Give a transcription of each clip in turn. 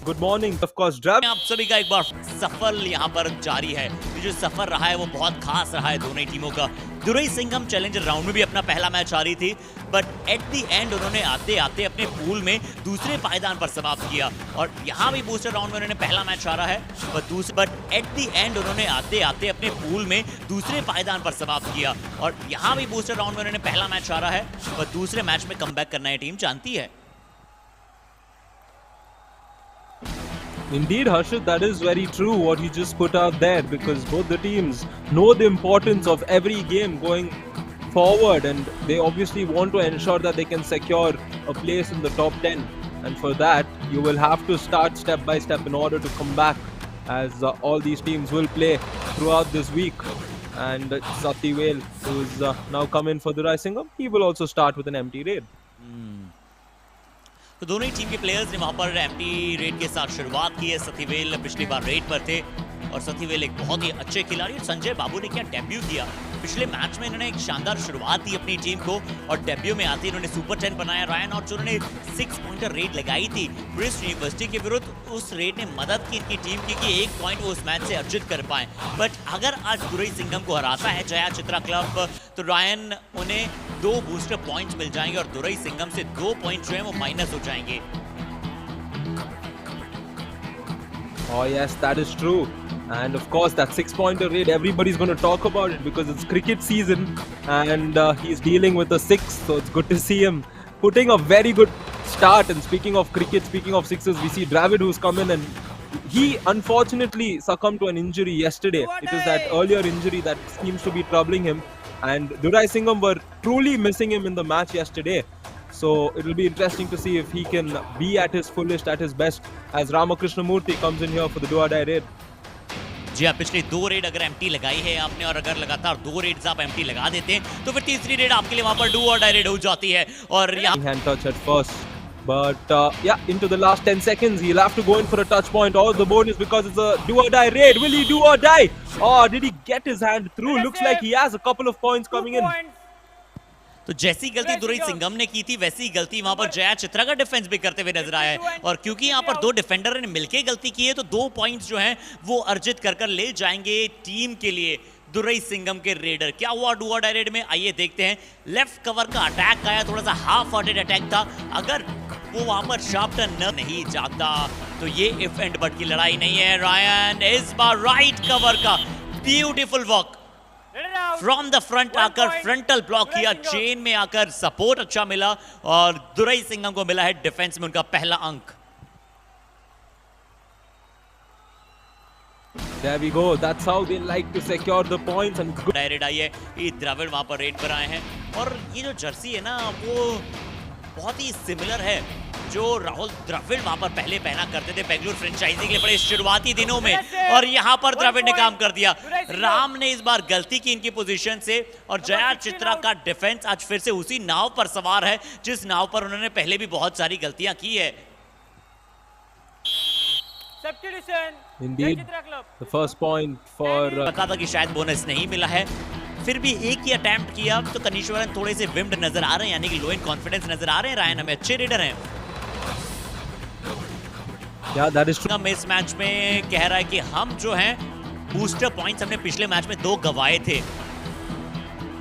Good morning. Of course, Dravid. आप सभी का एक बार सफर यहाँ पर जारी है। ये जो सफर रहा है वो बहुत खास रहा है दोनों ही टीमों का। दुरई सिंघम चैलेंजर राउंड में भी अपना पहला मैच हारी थी, बट एट द एंड उन्होंने आते आते अपने पूल में दूसरे पायदान पर समाप्त किया। और यहाँ भी बूस्टर राउंड में उन्होंने पहला मैच हारा है, बट एट द एंड उन्होंने आते आते अपने पूल में दूसरे पायदान पर समाप्त किया। और यहाँ भी बूस्टर राउंड में उन्होंने पहला मैच हारा है, पर दूसरे मैच में कमबैक करना ये टीम जानती है। Indeed, Harshit, that is very true what you just put out there, because both the teams know the importance of every game going forward, and they obviously want to ensure that they can secure a place in the top 10. And for that, you will have to start step by step in order to come back, as all these teams will play throughout this week. And Satyvel, who is now come in for the Rising, he will also start with an empty raid. तो दोनों ही team के players ने वहां पर empty red के साथ शुरुआत की है। सतीवेल पिछली बार रेड पर थे और सतीवेल एक बहुत ही अच्छे खिलाड़ी। संजय बाबू ने क्या डेब्यू किया पिछले मैच में, इन्होंने एक शानदार शुरुआत दी अपनी टीम को और डेब्यू में आते इन्होंने सुपर 10 बनाया। रायन और जो उन्होंने 6 पॉइंटर रेड लगाई थी ब्रिस्ट यूनिवर्सिटी के विरुद्ध, उस रेड ने मदद की इनकी टीम की कि 1 पॉइंट वो उस मैच से अर्जित कर पाए। बट अगर आज दुरई सिंघम को हराता है जया चित्रा क्लब, तो रायन उन्हें 2 बूस्टर पॉइंट्स मिल जाएंगे और दुरई सिंघम से 2 पॉइंट जो है वो माइनस हो जाएंगे। Oh yes, that is true. And of course, that 6-pointer raid, everybody's going to talk about it because it's cricket season and he's dealing with a 6, so it's good to see him putting a very good start. And speaking of cricket, speaking of sixes, we see Dravid who's come in, and he unfortunately succumbed to an injury yesterday. It is that earlier injury that seems to be troubling him, and Durai Singham were truly missing him in the match yesterday. So it will be interesting to see if he can be at his fullest, at his best, as Ramakrishna Murthy comes in here for the do or die raid. जी हाँ, पिछले 2 red अगर empty लगाई है आपने और अगर लगातार 2 Reds आप एम्प्टी लगा देते हैं तो फिर तीसरी रेड आपके लिए वहां पर डू और डाई रेड हो जाती है। और यहाँ hand touch at first, but yeah, into the last 10 seconds he'll have to go in for a touch point or the bonus because it's a do or die raid. Will he do or die? Oh, did he get his hand through? Looks like he has a couple of points coming in. तो जैसी गलती दुरई सिंघम ने की थी वैसी गलती वहां पर जया चित्रा का डिफेंस भी करते हुए नजर आया है। और क्योंकि यहां पर 2 डिफेंडर ने मिलकर गलती की है तो 2 पॉइंट्स जो हैं वो अर्जित कर ले जाएंगे टीम के लिए। दुरई सिंघम के रेडर क्या हुआ डू और डाई रेड में, आइए देखते हैं। लेफ्ट कवर का अटैक आया, थोड़ा सा हाफ हार्टेड अटैक था। अगर वो वहां पर शार्प टर्न नहीं जाता तो ये इफ एंड बट की लड़ाई नहीं है। रायन इस बार राइट कवर का beautiful walk from the front आकर फ्रंटल ब्लॉक किया, चेन में आकर सपोर्ट अच्छा मिला और दुरई सिंघम को मिला है डिफेंस में उनका पहला अंक। There we go. That's how they like to secure the points and good. Direct आई है, ये द्रविड़ वहां पर रेड पर आए हैं और ये जो जर्सी है ना वो बहुत ही सिमिलर है जो राहुल द्रविड़ वहां पर पहले पहना करते थे बेंगलुरु फ्रेंचाइजी के लिए बड़े शुरुआती दिनों में, और यहां पर द्रविड़ ने काम कर दिया। राम ने इस बार गलती की इनकी पोजीशन से और जया चित्रा का डिफेंस आज फिर से उसी नाव पर सवार है जिस नाव पर उन्होंने पहले भी बहुत सारी गलतियां की है। Indeed, the first point for पता था कि शायद बोनस नहीं मिला है, फिर भी एक ही अटेम्प्ट किया तो कनीश्वरन थोड़े से विम्ड नजर आ रहे हैं, यानी कि लो इन कॉन्फिडेंस नजर आ रहे हैं। रायन हमें अच्छे रेडर हैं। yeah, that is true. इस मैच में कह रहा है कि हम जो हैं बूस्टर पॉइंट्स हमने पिछले मैच में 2 गवाए थे।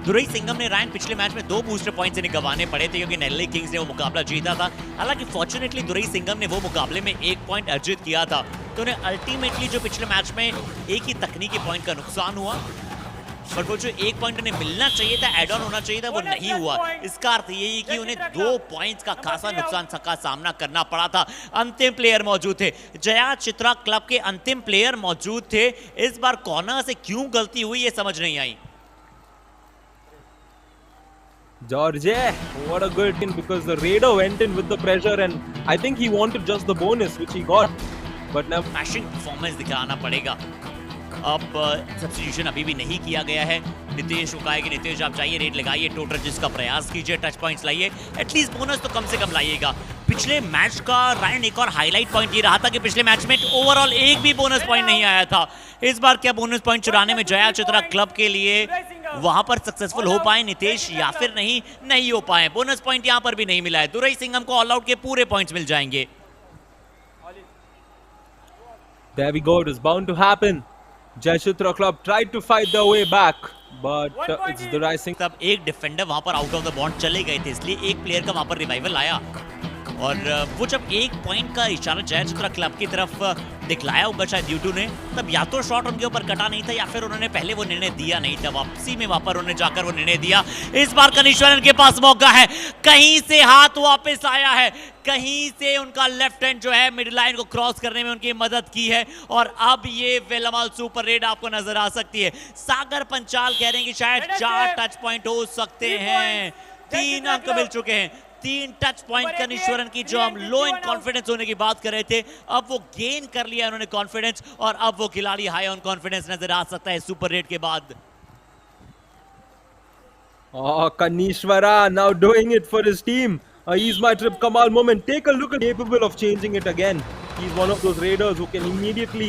दुरई सिंघम ने रायन पिछले मैच में 2 बूस्टर पॉइंट्स इन्हें गंवाने पड़े थे क्योंकि नेल्ली किंग्स ने वो मुकाबला जीता था। हालांकि फॉर्चुनेटली दुरई सिंघम ने वो मुकाबले में 1 पॉइंट अर्जित किया था, तो उन्हें अल्टीमेटली जो पिछले मैच में एक ही तकनीकी पॉइंट का नुकसान हुआ, पर वो जो 1 पॉइंट उन्हें मिलना चाहिए था, एड ऑन होना चाहिए था, वो नहीं हुआ। इसका अर्थ यही कि उन्हें 2 पॉइंट्स का खासा नुकसान का सामना करना पड़ा था। अंतिम प्लेयर मौजूद थे, जया चित्रा क्लब के अंतिम प्लेयर मौजूद थे। इस बार कॉर्नर से क्यों गलती हुई ये समझ नहीं आई। George, what a good win, because the raider went in with the pressure and I think he wanted just the bonus which he got, but now mashing performance दिखाना पड़ेगा। अब सब्स्टिट्यूशन अभी भी नहीं किया गया है। नितेश को कहा है कि नितेश आप जाइए रेड लगाइए, टोटल जिसका प्रयास कीजिए, टच पॉइंट्स लाइए, एटलीस्ट बोनस तो कम से कम लाइएगा। पिछले मैच का रायन एक और हाईलाइट पॉइंट ये रहा था कि पिछले मैच में ओवरऑल एक भी बोनस पॉइंट नहीं आया था। इस बार क्या बोनस पॉइंट चुराने में जया चित्रा क्लब के लिए वहां पर सक्सेसफुल हो पाए नितेश या फिर नहीं हो पाए। बोनस पॉइंट यहां पर भी नहीं मिला है। दुरई सिंघम को ऑल आउट के पूरे पॉइंट्स मिल जाएंगे। There we go. It was bound to happen. Jayachitra Club tried to fight their way back, but it's the rising. तब एक डिफेंडर वहां पर आउट ऑफ द बॉन्ड चले गए थे, इसलिए एक प्लेयर का वहां पर रिवाइवल आया और वो जब एक पॉइंट का इशारा जयचित्रा क्लब की तरफ दिखलाया होगा शायद यूट्यूब ने, तब या तो शॉट उनके ऊपर कटा नहीं था या फिर उन्होंने पहले वो निर्णय दिया नहीं था। वापसी में वहां पर उन्होंने जाकर वो निर्णय दिया। इस बार कनीश्वरन के पास मौका है, कहीं से हाथ वापस आया है, कहीं से उनका लेफ्ट हैंड जो है मिड लाइन को क्रॉस करने में उनकी मदद की है और अब ये वेलमाल सुपर रेड आपको नजर आ सकती है। सागर पंचाल कह रहे हैं कि शायद 4 टच पॉइंट हो सकते हैं। 3 अंक मिल चुके हैं, 3 टच पॉइंट कनीश्वरन की, जो हम लो इन कॉन्फिडेंस होने की बात कर रहे थे, अब वो गेन कर लिया उन्होंने कॉन्फिडेंस और अब वो खिलाड़ी हाई ऑन कॉन्फिडेंस नजर आ सकता है सुपर रेड के बाद। Oh, Kanishwara now doing it for his team. He's my trip Kamal moment. Take a look at capable of changing it again. He's one of those raiders who can immediately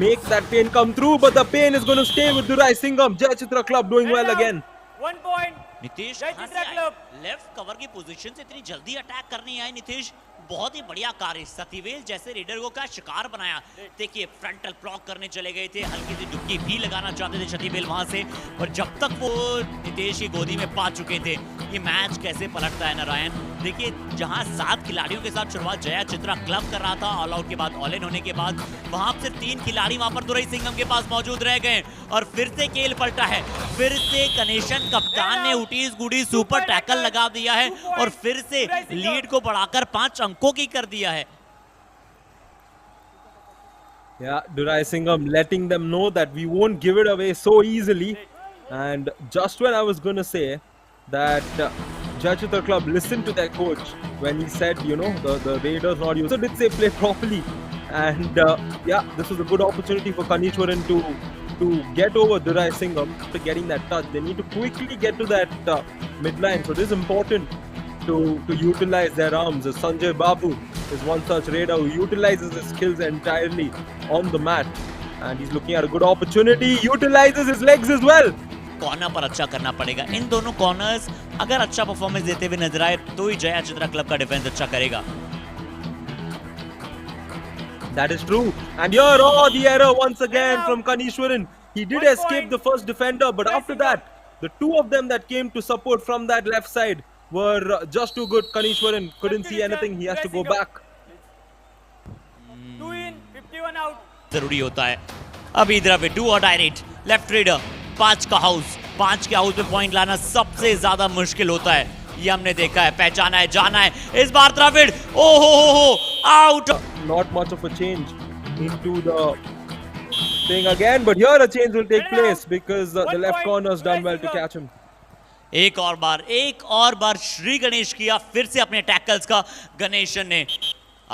make that pain come through, but the pain is going to stay with Durai Singham. Jayachitra Club doing well again. 1 point. Nitesh left cover की position से इतनी जल्दी attack करनी आई नितेश, बहुत ही बढ़िया कार्य। सतीवेल जैसे raider को का शिकार बनाया। देखिए फ्रंटल ब्लॉक करने चले गए थे, हल्की सी डुबकी भी लगाना चाहते थे सतीवेल वहां से, और जब तक वो नितेश की गोदी में पा चुके थे। ये मैच कैसे पलटता है नारायण। देखिए जहां 7 खिलाड़ियों के साथ शुरुआत जयाचित्रा क्लब कर रहा था, ऑल आउट के बाद, ऑल इन होने के बाद, वहां से 3 खिलाड़ी वहां पर दुरई सिंघम के पास मौजूद रह गए और फिर से खेल पलटा है। फिर से गणेशन कप्तान ने उटीज गुडी सुपर टैकल लगा दिया है और फिर से लीड को बढ़ाकर 5 अंकों की कर दिया है। Yeah, Durai Singham letting them know that we won't give it away so easily. And just when I was going to say that Jayachitra Club listened to their coach when he said, you know, the Raiders not used. So did they play properly? And yeah, this was a good opportunity for Kanishwaran to get over Durai Singham after getting that touch. They need to quickly get to that midline. So it is important to utilize their arms. Sanjay Babu is one such raider who utilizes his skills entirely on the mat. And he's looking at a good opportunity. Utilizes his legs as well. Corner पर अच्छा करना पड़ेगा। इन दोनों corners अगर अच्छा performance देते हुए नजर आए तो ही जयाचित्रा क्लब का डिफेंस अच्छा करेगा। That is true. And here, oh, the error once again from Kanishwaran. He did escape the first defender, but after that, the 2 of them that came to support from that left side were just too good. Kanishwaran couldn't see anything. He has to go back. 2 in, 51 out. जरूरी होता है अब इधर पे 2 और direct left raider 5 का house, 5 के house पे पॉइंट लाना सबसे ज्यादा मुश्किल होता है। ये हमने देखा है, पहचाना है, जाना है। इस बार द्रविड़ हो out. Not much of a change into the thing again, but here a change will take place because the left corner has done well to catch him. एक और बार श्री गणेश किया फिर से अपने टैकल्स का गणेशन ने।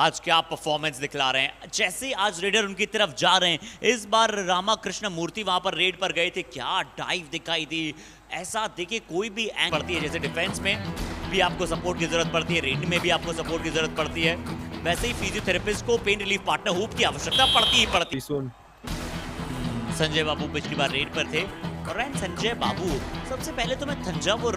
आज क्या परफॉर्मेंस दिखला रहे हैं, जैसे आज रेडर उनकी तरफ जा रहे हैं। इस बार रामाकृष्ण मूर्ति वहां पर रेड पर गए थे, क्या डाइव दिखाई दी। ऐसा देखिए कोई भी एंग पड़ती है, जैसे डिफेंस में भी आपको सपोर्ट की जरूरत पड़ती है, रेड में भी आपको सपोर्ट की जरूरत पड़ती है, वैसे ही फिजियोथेरेपिस्ट को पेन रिलीफ पार्टनर हुप की आवश्यकता पड़ती है। संजय बाबू पिछली बार रेड पर थे और संजय बाबू, सबसे पहले तो मैं तंजावुर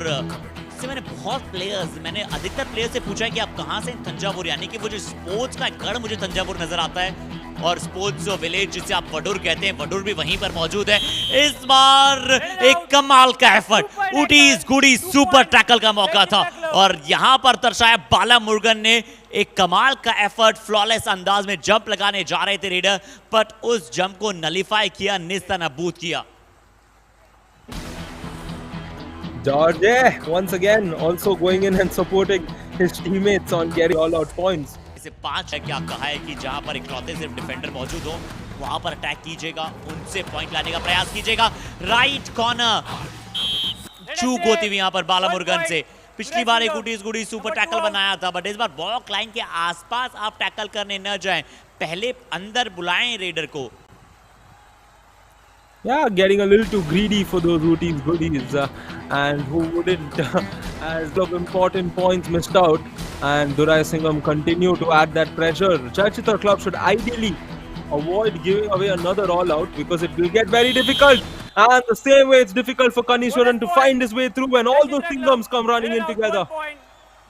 से मैंने अधिकतर प्लेयर से पूछा है कि आप कहाँ से तंजावुर, यानी कि वो जो स्पोर्ट्स का गढ़ मुझे तंजावुर नजर आता है और स्पोर्ट्स विलेज जिसे आप वडूर कहते हैं, वडूर भी वहीं पर मौजूद है। इस बार एक कमाल का एफर्ट, उटीज गुडी सुपर टैकल का मौका था और यहाँ पर दर्शाया बाला मुर्गन ने एक कमाल का एफर्ट, फ्लॉलेस अंदाज में जंप लगाने जा रहे थे रेडर, बट उस जंप को नलीफाई किया, निस्तनाबूद किया। George once again also going in and supporting his teammates on getting all out points. इसे 5 है, क्या कहा है कि जहां पर इकलौते सिर्फ डिफेंडर मौजूद हो वहां पर अटैक कीजिएगा, उनसे पॉइंट लाने का प्रयास कीजिएगा। राइट कॉर्नर चूक होती हुई यहां पर बाला मुर्गन से। पिछली बार एक गुडी सुपर टैकल बनाया था, बट इस बार बॉक्स लाइन के आसपास आप टैकल करने न जाएं, पहले अंदर बुलाएं रेडर को। Yeah, getting a little too greedy for those routines goodies, and who wouldn't, as of important points missed out, and Durai Singham continue to add that pressure. Jayachitra Club should ideally avoid giving away another all out because it will get very difficult, and the same way it's difficult for Kanishwaran to find his way through when all those Singhams come running in together.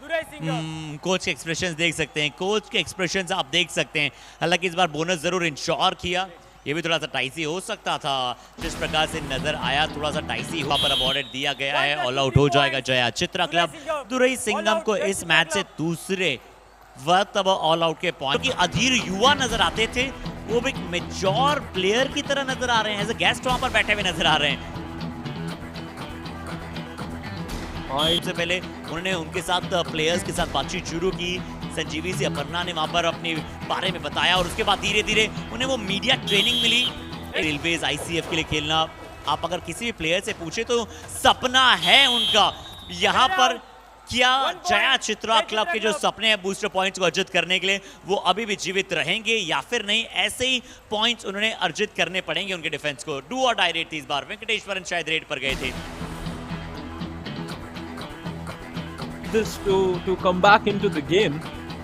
Durai Singham. Coach के expressions देख सकते हैं, coach के expressions आप देख सकते हैं। हालांकि इस बार बोनस जरूर इंश्योर किया, ये भी थोड़ा सा टाइसी हो सकता था, जिस प्रकार से नजर आया थोड़ा सा टाइसी हुआ, पर अवॉर्डेड दिया गया है। ऑल आउट हो जाएगा जया चित्रा क्लब। दुरई सिंघम को इस मैच से दूसरे वक्त अब ऑल आउट के पॉइंट, क्योंकि अधीर युवा नजर आते थे, वो भी एक मेच्योर प्लेयर की तरह नजर आ रहे हैं, एज अ गेस्ट वहां पर बैठे हुए नजर आ रहे हैं। सबसे पहले उन्होंने उनके साथ प्लेयर्स के साथ बातचीत शुरू की, संजीवी से अपर्णा ने वहां पर अपने बारे में बताया, और उसके बाद धीरे धीरे उन्हें वो मीडिया ट्रेनिंग मिली। रेलवेज आईसीएफ के लिए खेलना, आप अगर किसी भी प्लेयर से पूछे तो सपना है उनका। यहाँ पर क्या जया चित्रा क्लब के जो सपने हैं बूस्टर पॉइंट्स को अर्जित करने के लिए, वो अभी भी जीवित रहेंगे या फिर नहीं? ऐसे ही पॉइंट्स उन्होंने अर्जित करने पड़ेंगे उनके डिफेंस को। डू और डाई रेड थी इस बार, वेंकटेश्वरन शायद रेड पर गए थे। This to come back into the game,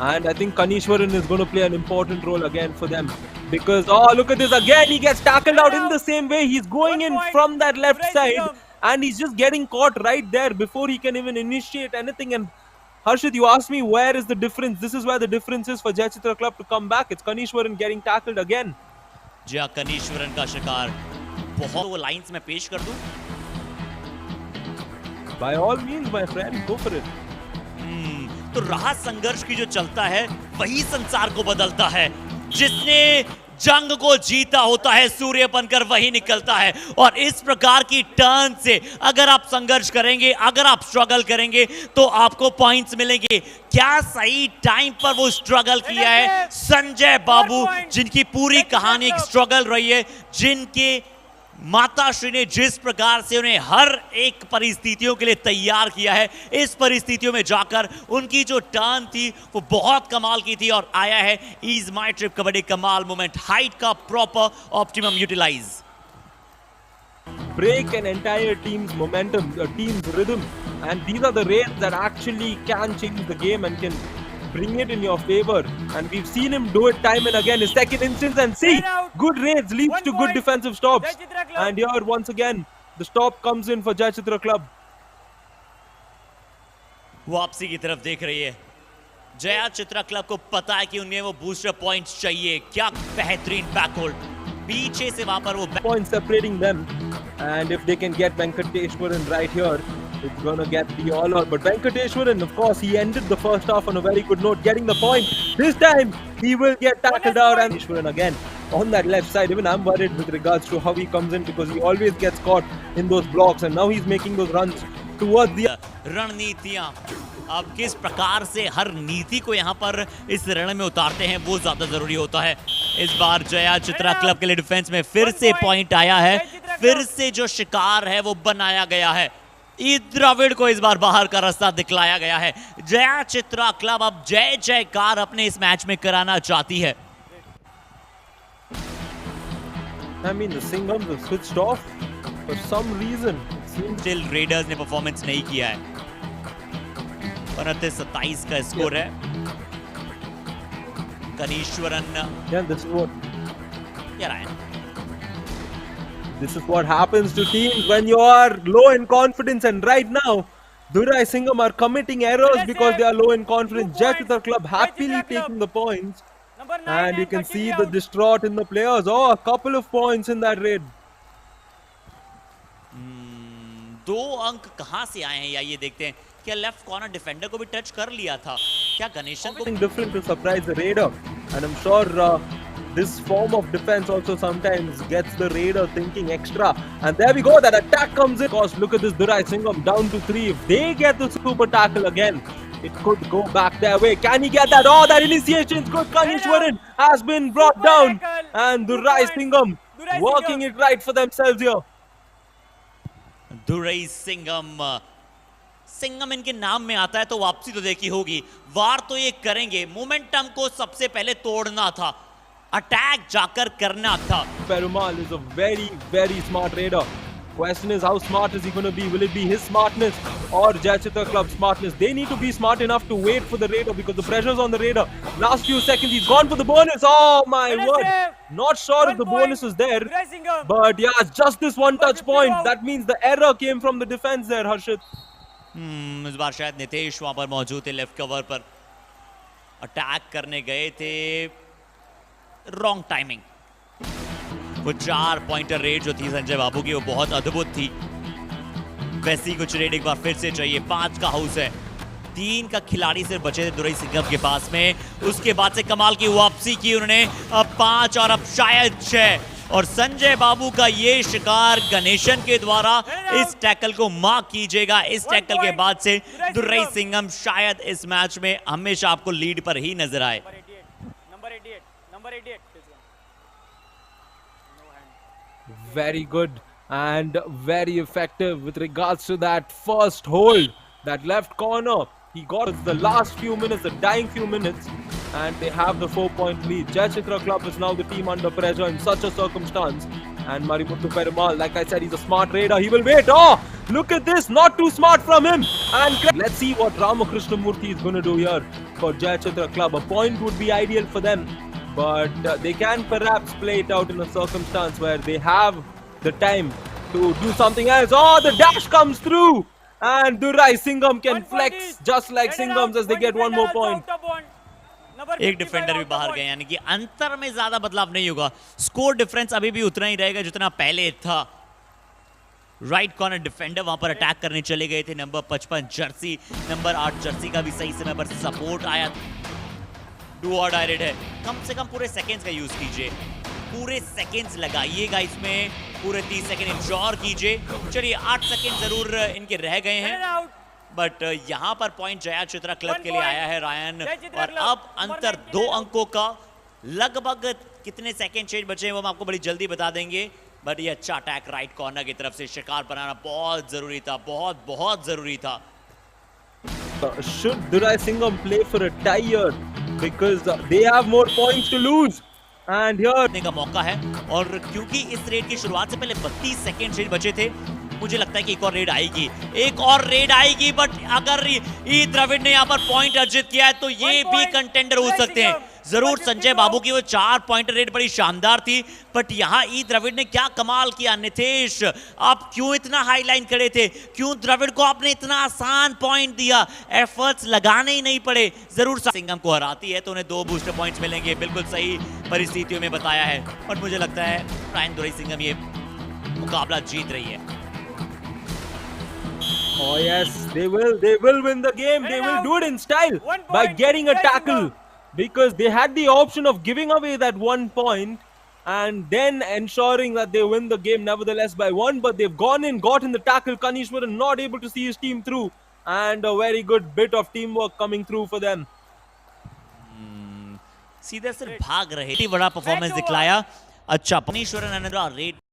and I think Kanishwaran is going to play an important role again for them, because look at this again, he gets tackled out in the same way. He's going in from that left side and he's just getting caught right there before he can even initiate anything. And Harshit, you asked me where is the difference. This is where the difference is for Jayachitra Club to come back. It's Kanishwaran getting tackled again. जी हाँ, कनीश्वरन का शिकार। बहुत वो lines में पेश कर दूं? By all means, my friend, go for it. तो राह संघर्ष की जो चलता है वही संसार को बदलता है। जिसने जंग को जीता होता है सूर्य बनकर वही निकलता है, और इस प्रकार की टर्न से अगर आप संघर्ष करेंगे, अगर आप स्ट्रगल करेंगे तो आपको पॉइंट्स मिलेंगे। क्या सही टाइम पर वो स्ट्रगल किया है संजय बाबू, जिनकी पूरी कहानी एक स्ट्रगल रही है, जिनके माताश्री ने जिस प्रकार से उन्हें हर एक परिस्थितियों के लिए तैयार किया है, इस परिस्थितियों में जाकर उनकी जो टर्न थी वो बहुत कमाल की थी। और आया है इज माय ट्रिप कबड्डी कमाल मोमेंट, हाइट का proper optimum utilize. Break an entire team's momentum, a team's rhythm, and these are the raids that actually can change the game and can bring it in your favor. And we've seen him do it time and again. His second instance, and see, good raids leads to good defensive stops. And here once again, the stop comes in for Jayachitra Club. वापसी की तरफ देख रही है Jaya Chitra club को, पता है कि उन्हें वो बूस्टर पॉइंट्स चाहिए। क्या बेहतरीन बैक होल्ड, पीछे से वहां पर वो points separating them, and if they can get Venkateshwaran right here, it's gonna get the all out. But Venkateshwaran, of course, he ended the first half on a very good note, getting the point. This time he will get tackled out, and Venkateshwaran again on that left side. Even I'm worried with regards to how he comes in, because he always gets caught in those blocks, and now he's making those runs towards the रणनीतियां। अब किस प्रकार से हर नीति को यहाँ पर इस रण में उतारते हैं वो ज्यादा जरूरी होता है। इस बार जया चित्रा क्लब के लिए डिफेंस में फिर से पॉइंट आया है, फिर से जो शिकार है वो बनाया गया है। ई द्रविड़ को इस बार बाहर का रास्ता दिखलाया गया है। जया चित्रा क्लब अब जय जयकार अपने इस मैच में कराना चाहती है। I mean, the Singhams have switched off for some reason. Still readers ने परफॉर्मेंस नहीं किया है। 29-27 का स्कोर है। कनीश्वरन, Yeah, this is what क्या राय? This is what happens to teams when you are low in confidence, and right now Durai Singham are committing errors because they are low in confidence. Jayachitra Club happily taking the points, and you can see the distraught in the players. Oh, a couple of points in that raid. 2 अंक कहां से आए हैं या ये देखते हैं। क्या लेफ्ट कॉर्नर डिफेंडर को भी टच कर लिया था? क्या गणेशन को Something different to surprise the raider, and I'm sure this form of defense also sometimes gets the raider thinking extra. And there we go, that attack comes in. Of course, look at this Durai Singham down to 3. If they get the super tackle again, it could go back their way. Can he get that? Oh, that initiation is good. Kanishwaran has been brought down, and Durai Singham working it right for themselves here. Durai Singham, Singham इनके नाम में आता है तो वापसी तो देखी होगी। वार तो ये करेंगे, मोमेंटम को सबसे पहले तोड़ना था, अटैक जाकर करना था। Perumal is a very, very smart raider. Question is, how smart is he going to be? Will it be his smartness or Jayachitra Club smartness? They need to be smart enough to wait for the raider, because the pressure's on the raider. Last few seconds, he's gone for the bonus. Oh my word! Not sure if the bonus is there, but yeah, it's just this one touch point. That means the error came from the defense there, Harshit. इस बार शायद नितेश वहां पर मौजूद थे left cover पर, attack करने गए थे, रॉन्ग टाइमिंग। वो 4 पॉइंटर रेड जो थी संजय बाबू की वो बहुत अद्भुत थी। वैसी कुछ रेड एक बार फिर से चाहिए। 5 का हाउस है, 3 का खिलाड़ी सिर्फ बचे थे दुरई सिंघम के पास में। उसके बाद से कमाल की वापसी की उन्होंने, अब 5 और अब शायद 6, और संजय बाबू का ये शिकार गणेशन के द्वारा इस टैकल को मार्क कीजिएगा। इस टैकल के बाद से दुर्रई सिंघम शायद इस मैच में हमेशा आपको लीड पर ही नजर आए। Number 88. Very good and very effective with regards to that first hold, that left corner. He got the last few minutes, the dying few minutes, and they have the 4-point lead. Jayachitra Club is now the team under pressure in such a circumstance. And Marimuthu Perumal, like I said, he's a smart raider. He will wait. Oh, look at this. Not too smart from him. And let's see what Ramakrishna Murthy is going to do here for Jayachitra Club. A point would be ideal for them, but they can perhaps play it out in a circumstance where they have the time to do something else. Oh, the dash comes through. And Durai Singham can flex just like Singhams as they get one more point. एक defender भी बाहर गए, यानी कि अंतर में ज्यादा बदलाव नहीं होगा। स्कोर डिफरेंस अभी भी उतना ही रहेगा जितना पहले था। राइट कॉर्नर डिफेंडर वहां पर अटैक करने चले गए थे। नंबर 55 जर्सी, नंबर 8 जर्सी का भी सही समय पर सपोर्ट आया। डू और डायरेक्ट है, कम से कम पूरे सेकेंड्स का यूज कीजिए, पूरे सेकेंड्स लगाइएगा इसमें, पूरे 30 सेकेंड इंश्योर कीजिए। चलिए 8 सेकेंड जरूर इनके रह गए हैं, बट यहाँ पर पॉइंट जयाचित्रा क्लब के लिए आया है रायन, और अब अंतर 2 अंकों का। लगभग कितने सेकेंड शेड बचे हैं वो हम आपको बड़ी जल्दी बता देंगे, बट ये अच्छा अटैक राइट कॉर्नर की तरफ से शिकार बनाना बहुत जरूरी था, बहुत बहुत जरूरी था। Should Durai Singham play for a tie here because they have more points to lose? And here का मौका है, और क्योंकि इस रेड की शुरुआत से पहले 32 सेकेंड शेड बचे थे, मुझे लगता है कि एक और रेड आएगी, एक और रेड आएगी। बट अगर ई द्रविड़ ने यहाँ पर पॉइंट अर्जित किया है तो ये भी कंटेंडर हो सकते हैं जरूर। संजय बाबू की वो 4 पॉइंट रेड बड़ी शानदार थी, बट यहाँ ई द्रविड़ ने क्या कमाल किया। नितेश, आप क्यों इतना हाई लाइन खड़े थे? क्यों द्रविड़ को आपने इतना आसान पॉइंट दिया? एफर्ट्स लगाने ही नहीं पड़े। जरूर सिंघम को हराती है तो उन्हें 2 बूस्टर पॉइंट्स मिलेंगे, बिल्कुल सही परिस्थितियों में बताया है, बट मुझे लगता है रायन दुरई सिंघम ये मुकाबला जीत रही है। oh yes, they will win the game. They will do it in style by getting a tackle, because they had the option of giving away that 1 point and then ensuring that they win the game nevertheless by 1, but they've gone in, got in the tackle. Kanishwaran not able to see his team through, and a very good bit of teamwork coming through for them. सीधे सिर्फ भाग रहे, बड़ा performance दिखलाया। अच्छा, कनिश्वरन red